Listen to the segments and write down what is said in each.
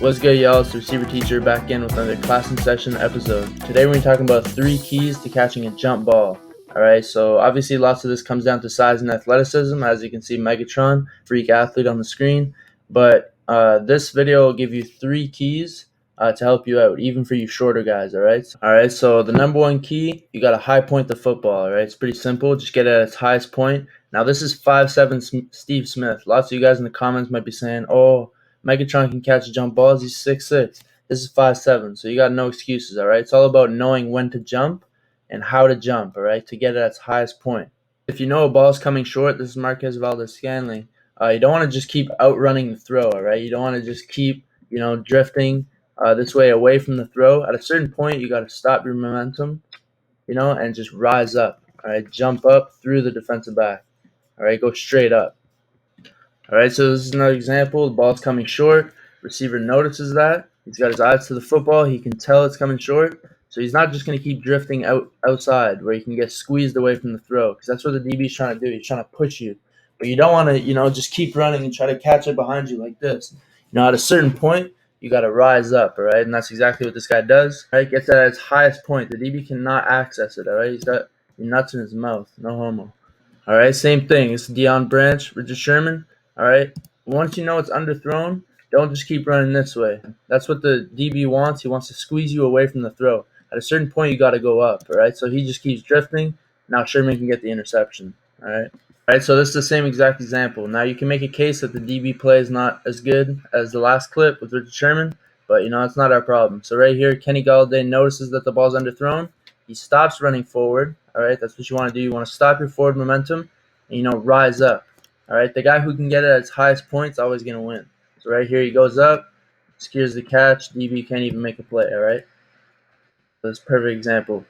What's good, y'all? It's ReceiverTeacher back in with another class in session episode. Today we're talking about 3 keys to catching a jump ball. Alright, so obviously lots of this comes down to size and athleticism. As you can see, Megatron, freak athlete on the screen. But this video will give you 3 keys to help you out, even for you shorter guys, alright? So the number 1 key, you gotta high point the football, alright? It's pretty simple. Just get it at its highest point. Now this is 5'7" Steve Smith. Lots of you guys in the comments might be saying, oh, Megatron can catch jump balls. He's 6'6". This is 5'7", so you got no excuses, all right? It's all about knowing when to jump and how to jump, all right, to get it at its highest point. If you know a ball is coming short, this is Marquez Valdez-Scantling, you don't want to just keep outrunning the throw, all right? You don't want to just keep, drifting this way away from the throw. At a certain point, you got to stop your momentum, and just rise up, all right? Jump up through the defensive back, all right? Go straight up. Alright, so this is another example. The ball's coming short. Receiver notices that. He's got his eyes to the football. He can tell it's coming short. So he's not just going to keep drifting outside where he can get squeezed away from the throw, because that's what the DB is trying to do. He's trying to push you. But you don't want to, just keep running and try to catch it behind you like this. At a certain point, you got to rise up, all right? And that's exactly what this guy does. All right, gets it at its highest point. The DB cannot access it, all right? He's got nuts in his mouth. No homo. All right, same thing. It's Deion Branch, Richard Sherman. All right, once you know it's underthrown, don't just keep running this way. That's what the DB wants. He wants to squeeze you away from the throw. At a certain point, you got to go up, all right? So he just keeps drifting. Now Sherman can get the interception, all right? All right, so this is the same exact example. Now you can make a case that the DB play is not as good as the last clip with Richard Sherman, but, it's not our problem. So right here, Kenny Galladay notices that the ball's underthrown. He stops running forward, all right? That's what you want to do. You want to stop your forward momentum and, rise up. All right, the guy who can get it at its highest point is always going to win. So right here, he goes up, secures the catch. DB can't even make a play, all right? That's a perfect example,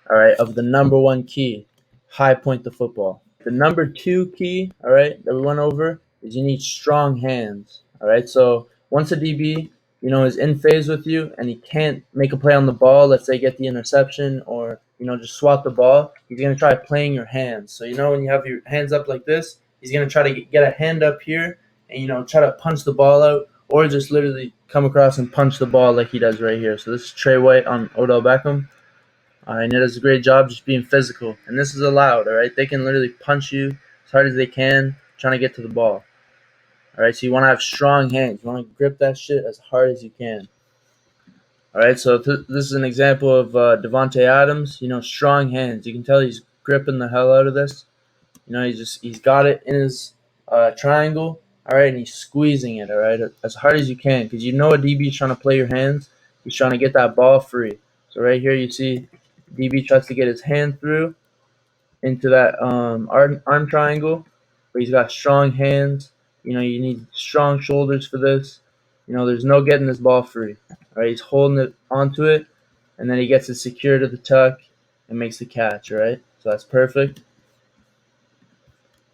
all right, of the number 1 key, high point the football. The number 2 key, all right, that we went over is you need strong hands, all right? So once a DB, is in phase with you and he can't make a play on the ball, let's say get the interception or, just swat the ball, he's going to try playing your hands. So, when you have your hands up like this, he's going to try to get a hand up here and, try to punch the ball out or just literally come across and punch the ball like he does right here. So this is Trey White on Odell Beckham. And he does a great job just being physical. And this is allowed, all right? They can literally punch you as hard as they can trying to get to the ball. All right, so you want to have strong hands. You want to grip that shit as hard as you can. All right, so this is an example of Devontae Adams. Strong hands. You can tell he's gripping the hell out of this. He's got it in his triangle. All right, and he's squeezing it. All right, as hard as you can, because a DB is trying to play your hands. He's trying to get that ball free. So right here, you see DB tries to get his hand through into that arm triangle, but he's got strong hands. You need strong shoulders for this. There's no getting this ball free. All right, he's holding it onto it, and then he gets it secured to the tuck and makes the catch. All right, so that's perfect.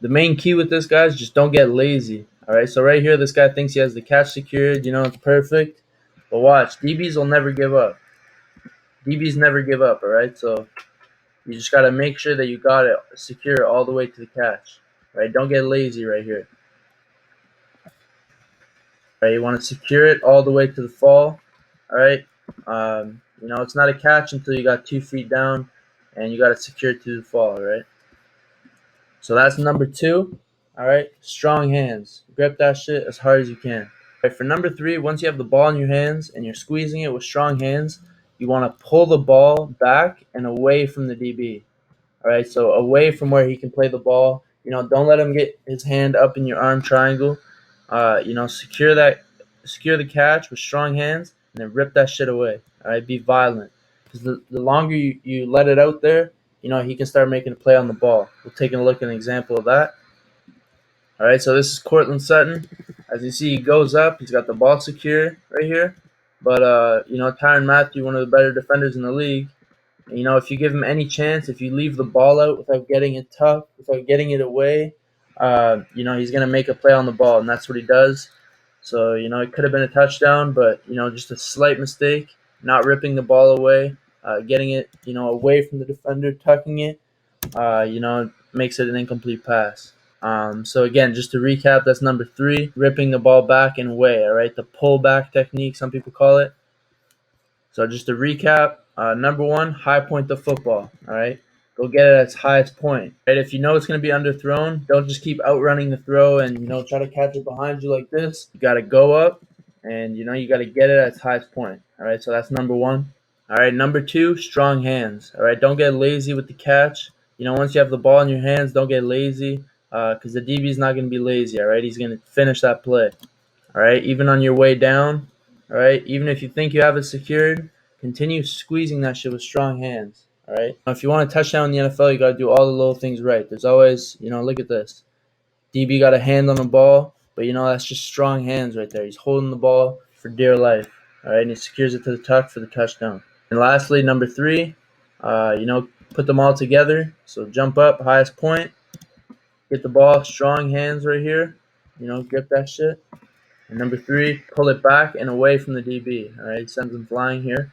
The main key with this, guys, just don't get lazy. All right, so right here, this guy thinks he has the catch secured. It's perfect. But watch, DBs will never give up. DBs never give up, all right? So you just got to make sure that you got it secure all the way to the catch, right? Don't get lazy right here. All right, you want to secure it all the way to the fall, all right? It's not a catch until you got 2 feet down, and you got it secured to the fall, all right? So that's number 2, all right? Strong hands. Grip that shit as hard as you can. All right, for number 3, once you have the ball in your hands and you're squeezing it with strong hands, you want to pull the ball back and away from the DB. All right, so away from where he can play the ball. Don't let him get his hand up in your arm triangle. Secure the catch with strong hands, and then rip that shit away. All right, be violent. Because the longer you let it out there, he can start making a play on the ball. We'll take a look at an example of that. All right, so this is Cortland Sutton. As you see, he goes up. He's got the ball secure right here. But, Tyrann Mathieu, one of the better defenders in the league, if you give him any chance, if you leave the ball out without getting it tough, without getting it away, he's going to make a play on the ball, and that's what he does. So, it could have been a touchdown, but, just a slight mistake, not ripping the ball away, getting it, away from the defender, tucking it, makes it an incomplete pass. So again, just to recap, that's number 3, ripping the ball back and away. All right, the pull back technique, some people call it. So just to recap, number 1, high point the football. All right, go get it at its highest point. Right, if you know it's going to be underthrown, don't just keep outrunning the throw and try to catch it behind you like this. You got to go up and you got to get it at its highest point. All right, so that's number 1. All right, number 2, strong hands. All right, don't get lazy with the catch. Once you have the ball in your hands, don't get lazy because the DB is not going to be lazy. All right, he's going to finish that play. All right, even on your way down, all right, even if you think you have it secured, continue squeezing that shit with strong hands. All right, if you want a touchdown in the NFL, you got to do all the little things right. There's always, look at this. DB got a hand on the ball, but that's just strong hands right there. He's holding the ball for dear life. All right, and he secures it to the tuck for the touchdown. And lastly, number 3, put them all together. So jump up, highest point, get the ball, strong hands right here. Grip that shit. And number 3, pull it back and away from the DB. All right, sends them flying here.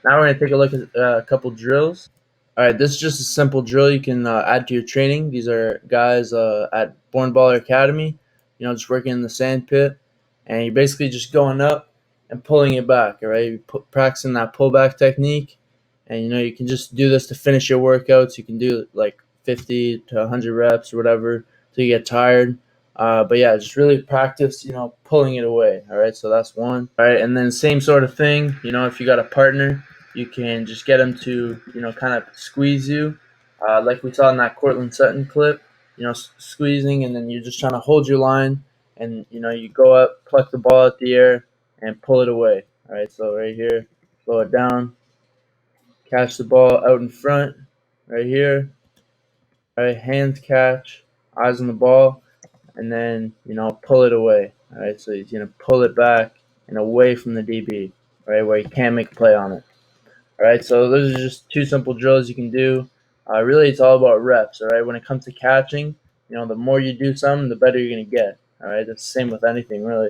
Now we're going to take a look at a couple drills. All right, this is just a simple drill you can add to your training. These are guys at Born Baller Academy, just working in the sand pit. And you're basically just going up and pulling it back, all right? You're practicing that pullback technique. And, you can just do this to finish your workouts. You can do like 50 to 100 reps or whatever till you get tired. But yeah, just really practice, pulling it away. All right, so that's 1. All right, and then same sort of thing, if you got a partner, you can just get them to, kind of squeeze you, like we saw in that Cortland Sutton clip, squeezing, and then you're just trying to hold your line, and, you go up, pluck the ball out the air, and pull it away. All right, so right here, slow it down, catch the ball out in front, right here, all right, hands catch, eyes on the ball, and then, pull it away. All right, so he's going to pull it back and away from the DB, right, where he can't make a play on it. All right, so those are just 2 simple drills you can do. Really, it's all about reps. All right, when it comes to catching, the more you do something, the better you're going to get. All right, that's the same with anything, really.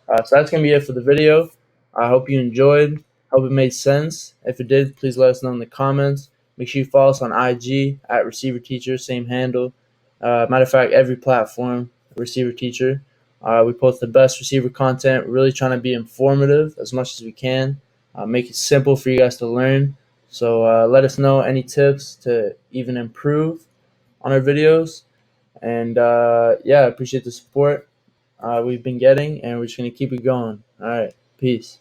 So that's going to be it for the video. I hope you enjoyed. Hope it made sense. If it did, please let us know in the comments. Make sure you follow us on IG at ReceiverTeacher, same handle. Matter of fact, every platform, ReceiverTeacher. We post the best receiver content, really trying to be informative as much as we can. Make it simple for you guys to learn. So let us know any tips to even improve on our videos. And yeah, I appreciate the support we've been getting, and we're just going to keep it going. All right, peace.